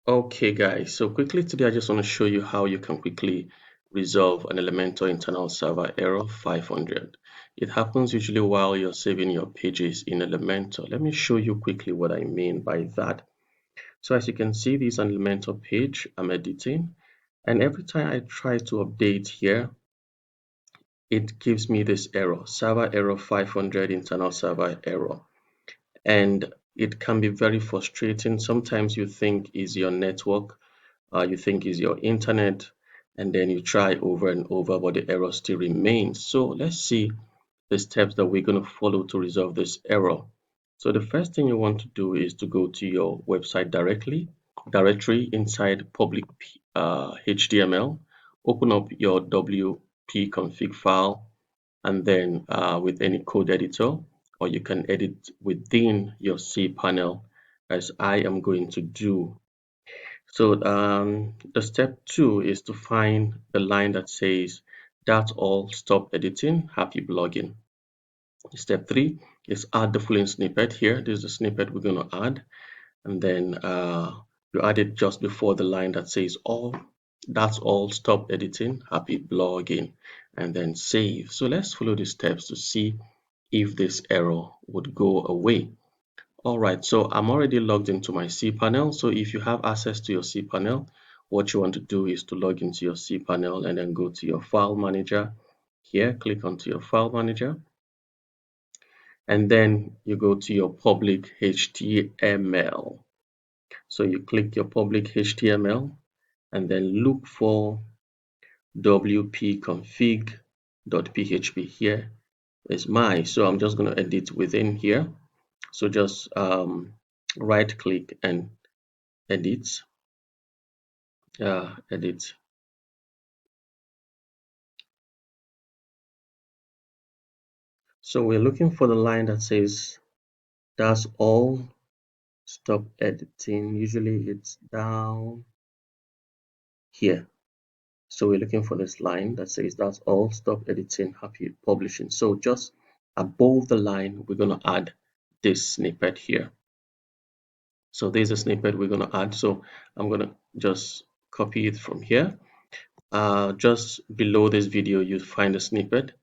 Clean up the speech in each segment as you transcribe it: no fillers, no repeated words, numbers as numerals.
Okay guys, so quickly today I just want to show you how you can quickly resolve an Elementor internal server error 500. It happens usually while you're saving your pages in Elementor. Let me show you quickly what I mean by that. So as you can see, this is an Elementor page I'm editing, and every time I try to update here, it gives me this error, server error 500, internal server error. And it can be very frustrating. Sometimes you think is your network, you think is your internet, and then you try over and over, but the error still remains. So let's see the steps that we're going to follow to resolve this error. So the first thing you want to do is to go to your website directory inside public HTML, open up your wp-config file, and then with any code editor, or you can edit within your cpanel, as I am going to do. So the step 2 is to find the line that says that's all, stop editing, happy blogging. Step 3 is add the following snippet here. This is the snippet we're going to add, and then you add it just before the line that says all, that's all, stop editing, happy blogging, and then save. So let's follow the steps to see if this error would go away. All right, so I'm already logged into my cpanel. So if you have access to your cpanel, what you want to do is to log into your cpanel and then go to your file manager. Here, click onto your file manager, and then you go to your public HTML. So you click your public HTML and then look for wp-config.php. Here is mine. So I'm just going to edit within here. So just right click and edit. Edit. So we're looking for the line that says that's all, stop editing. Usually it's down here. So we're looking for this line that says that's all, stop editing, happy publishing. So just above the line, we're going to add this snippet here. So there's a snippet we're going to add. So I'm going to just copy it from here. Just below this video, you'll find a snippet.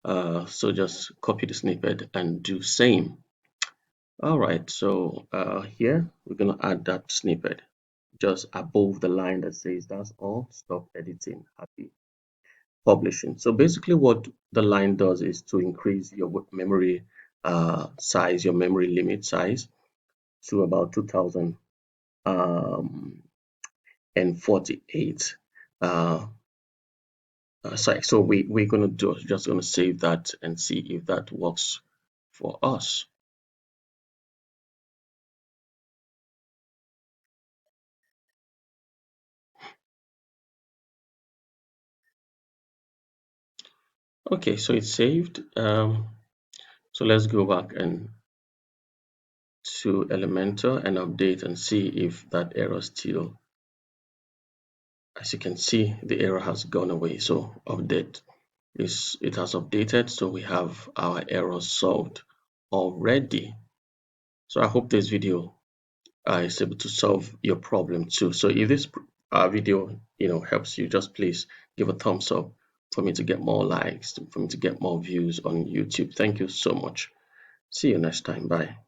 So just copy the snippet and do same. All right, so here we're going to add that snippet just above the line that says that's all, stop editing, happy publishing. So basically what the line does is to increase your memory size, your memory limit size to about 2048 size. So we're going to just going to save that and see if that works for us. Okay, so it's saved. So let's go back and to Elementor and update and see if that error still, as you can see, the error has gone away. So update is, it has updated, so we have our error solved already. So I hope this video is able to solve your problem too. So if this video helps you, just please give a thumbs up for me to get more likes, for me to get more views on YouTube. Thank you so much. See you next time. Bye.